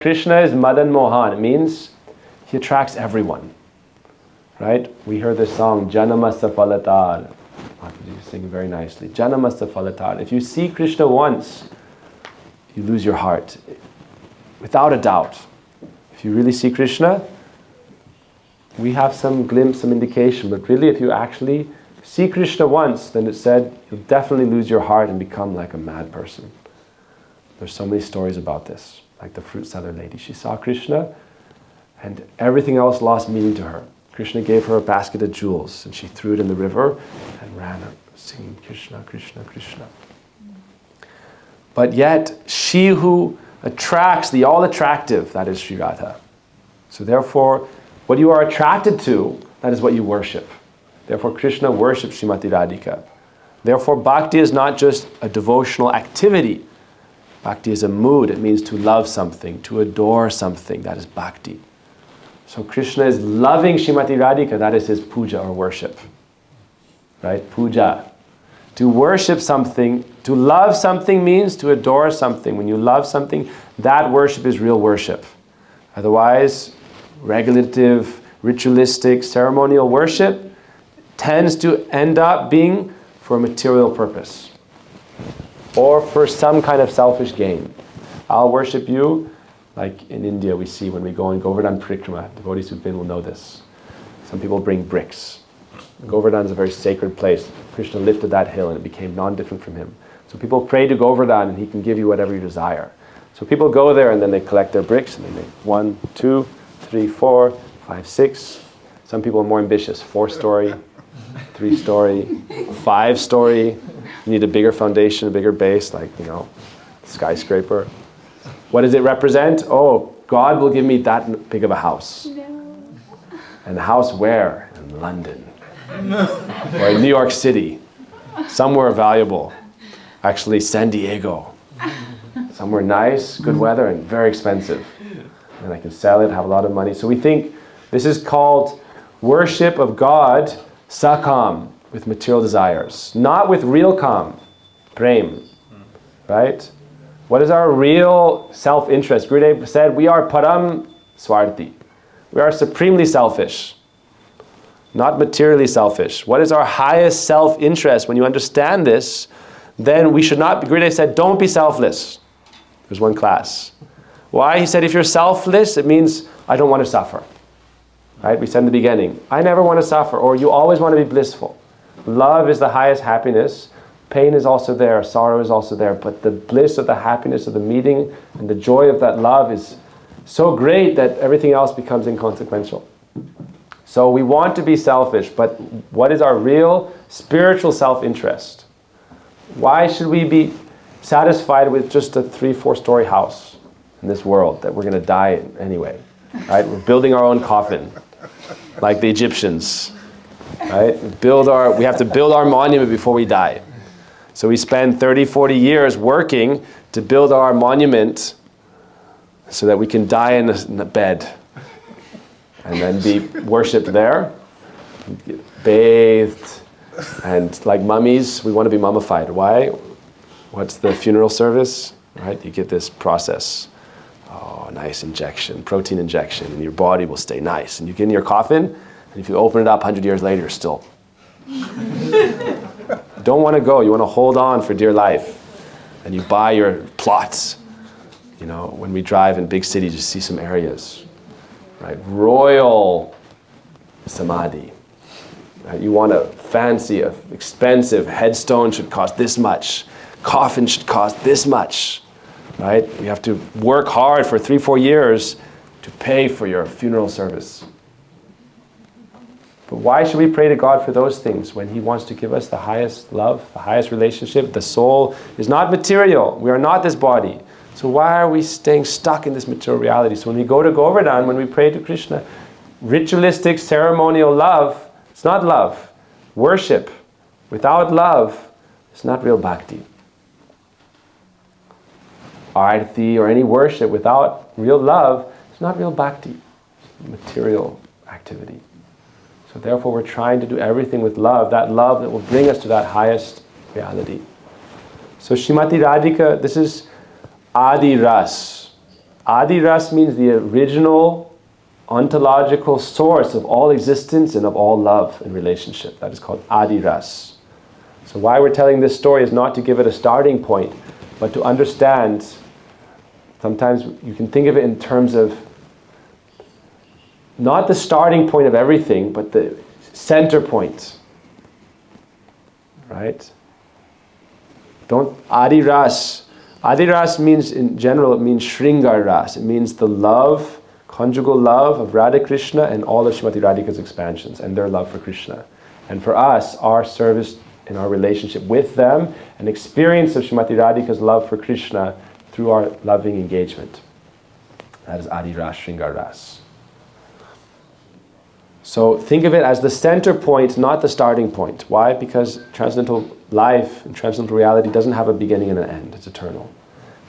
Krishna is Madan Mohan. It means he attracts everyone. Right? We heard this song, Janamasta Phalatar. Mataji singing very nicely. Janamasta Phalatar. If you see Krishna once, you lose your heart. Without a doubt. If you really see Krishna, we have some glimpse, some indication. But really, if you actually see Krishna once, then it said, you'll definitely lose your heart and become like a mad person. There's so many stories about this. Like the fruit seller lady. She saw Krishna and everything else lost meaning to her. Krishna gave her a basket of jewels and she threw it in the river and ran up singing Krishna, Krishna, Krishna. But yet, she who attracts, the all-attractive, that is Sri Radha. So therefore, what you are attracted to, that is what you worship. Therefore, Krishna worships Srimati Radhika. Therefore, bhakti is not just a devotional activity. Bhakti is a mood. It means to love something, to adore something. That is bhakti. So Krishna is loving Srimati Radhika. That is his puja or worship. Right? Puja. To worship something, to love something means to adore something. When you love something, that worship is real worship. Otherwise, regulative, ritualistic, ceremonial worship tends to end up being for a material purpose. Or for some kind of selfish gain. I'll worship you, like in India we see when we go in Govardhan Parikrama. Devotees who've been will know this. Some people bring bricks. Govardhan is a very sacred place. Krishna lifted that hill and it became non-different from him. So people pray to Govardhan and he can give you whatever you desire. So people go there and then they collect their bricks and they make 1, 2, 3, 4, 5, 6. Some people are more ambitious. 4-story, 3-story, 5-story. You need a bigger foundation, a bigger base, like, skyscraper. What does it represent? Oh, God will give me that big of a house. No. And a house where? In London. Or in New York City. Somewhere valuable. Actually, San Diego. Somewhere nice, good weather, and very expensive. And I can sell it, have a lot of money. So we think this is called worship of God, sakam, with material desires. Not with real kam, prem. Right? What is our real self-interest? Gurudev said, we are param swarthi. We are supremely selfish. Not materially selfish. What is our highest self-interest? When you understand this, then we should not be, Gurudev said, don't be selfless. There's one class. Why? He said, if you're selfless, it means I don't want to suffer. Right? We said in the beginning, I never want to suffer, or you always want to be blissful. Love is the highest happiness. Pain is also there, sorrow is also there, but the bliss of the happiness of the meeting and the joy of that love is so great that everything else becomes inconsequential. So we want to be selfish, but what is our real spiritual self-interest? Why should we be satisfied with just a 3-4-story house in this world that we're going to die in anyway? Right? We're building our own coffin, like the Egyptians. Right? We have to build our monument before we die. So we spend 30, 40 years working to build our monument so that we can die in a bed and then be worshipped there, bathed, and like mummies, we want to be mummified. Why? What's the funeral service? Right? You get this process. Oh, nice injection, protein injection, and your body will stay nice. And you get in your coffin, and if you open it up 100 years later, you're still. You don't want to go. You want to hold on for dear life. And you buy your plots. When we drive in big cities, you see some areas. Right? Royal samadhi. Right? You want a fancy, expensive headstone should cost this much. Coffin should cost this much. Right? You have to work hard for 3-4 years to pay for your funeral service. But why should we pray to God for those things when He wants to give us the highest love, the highest relationship? The soul is not material. We are not this body. So why are we staying stuck in this material reality? So when we go to Govardhan, when we pray to Krishna, ritualistic, ceremonial love, it's not love. Worship without love is not real bhakti. Arati or any worship without real love is not real bhakti. Material activity. So therefore we're trying to do everything with love, that love that will bring us to that highest reality. So Srimati Radhika, this is Adi Ras. Adi Ras means the original ontological source of all existence and of all love and relationship. That is called Adi Ras. So why we're telling this story is not to give it a starting point, but to understand. Sometimes you can think of it in terms of not the starting point of everything, but the center point. Right? Adi Ras. Adi Ras means, in general, it means Shringar Ras. It means the love, conjugal love of Radha Krishna and all of Srimati Radhika's expansions and their love for Krishna. And for us, our service in our relationship with them, an experience of Srimati Radhika's love for Krishna through our loving engagement. That is Adi Ras, Shringar Ras. So think of it as the center point, not the starting point. Why? Because transcendental life and transcendental reality doesn't have a beginning and an end. It's eternal.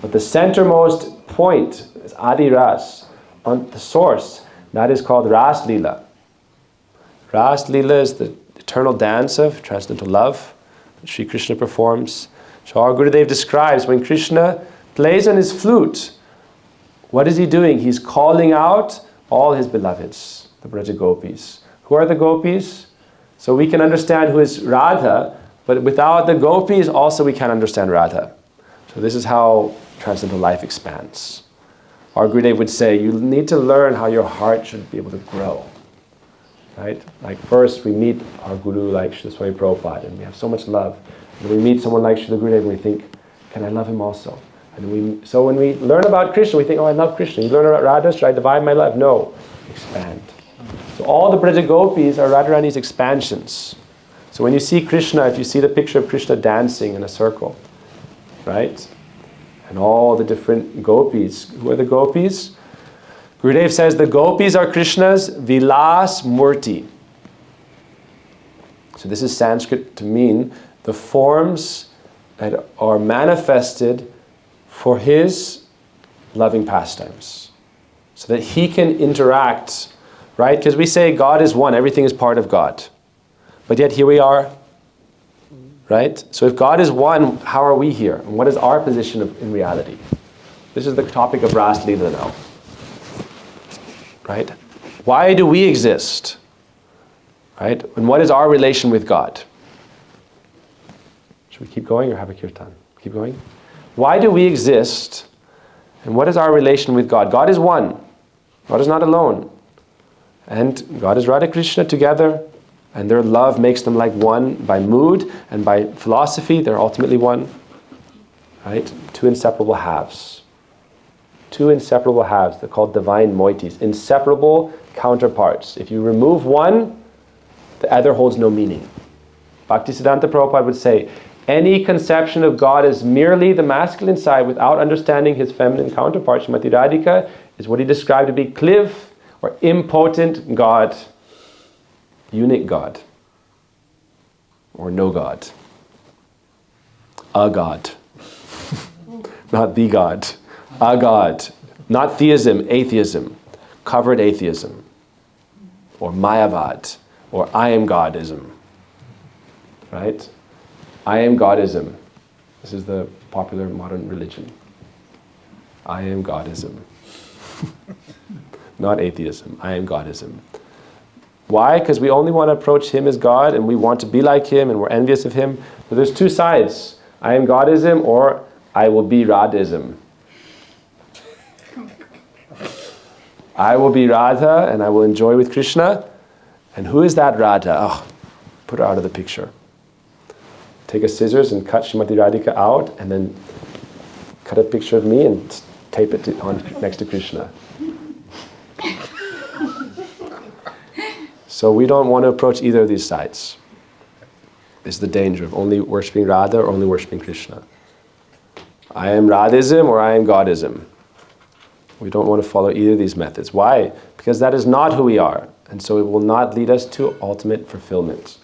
But the centermost point is Adi Ras, on the source. That is called Ras Lila. Ras Lila is the eternal dance of transcendental love that Sri Krishna performs. So our Gurudev describes when Krishna plays on his flute, what is he doing? He's calling out all his beloveds, the Braja Gopis. Who are the Gopis? So we can understand who is Radha, but without the Gopis also we can't understand Radha. So this is how transcendental life expands. Our Gurudev would say, you need to learn how your heart should be able to grow. Right? Like first we meet our Guru like Srila Swami Prabhupada and we have so much love. And we meet someone like Srila Gurudev and we think, can I love him also? And so when we learn about Krishna, we think, oh, I love Krishna. You learn about Radha, should I divide my love? No. Expand. So all the Braja Gopis are Radharani's expansions. So when you see Krishna, if you see the picture of Krishna dancing in a circle, right? And all the different gopis. Who are the gopis? Gurudev says the gopis are Krishna's Vilas Murti. So this is Sanskrit to mean the forms that are manifested for his loving pastimes. So that he can interact, right? Because we say God is one, everything is part of God. But yet here we are, right? So if God is one, how are we here? And what is our position in reality? This is the topic of Ras Lila now. Right? Why do we exist? Right? And what is our relation with God? Should we keep going or have a kirtan? Keep going? Why do we exist? And what is our relation with God? God is one. God is not alone. And God is Radha Krishna together. And their love makes them like one by mood and by philosophy. They're ultimately one. Right? Two inseparable halves. Two inseparable halves. They're called divine moieties. Inseparable counterparts. If you remove one, the other holds no meaning. Bhaktisiddhanta Prabhupada would say, any conception of God as merely the masculine side without understanding his feminine counterpart, Srimati Radhika, is what he described to be kliv, or impotent God. Unique God. Or no God. A God. Not the God. A God. Not theism, atheism. Covered atheism. Or Mayavad. Or I am Godism. Right? I am Godism. This is the popular modern religion. I am Godism. Not atheism. I am Godism. Why? Because we only want to approach him as God and we want to be like him and we're envious of him. But there's two sides. I am Godism or I will be Radhaism. I will be Radha and I will enjoy with Krishna. And who is that Radha? Oh, put her out of the picture. Take a scissors and cut Srimati Radhika out and then cut a picture of me and tape it on next to Krishna. So we don't want to approach either of these sides. This is the danger of only worshipping Radha or only worshipping Krishna. I am Radhaism or I am Godism. We don't want to follow either of these methods. Why? Because that is not who we are. And so it will not lead us to ultimate fulfillment.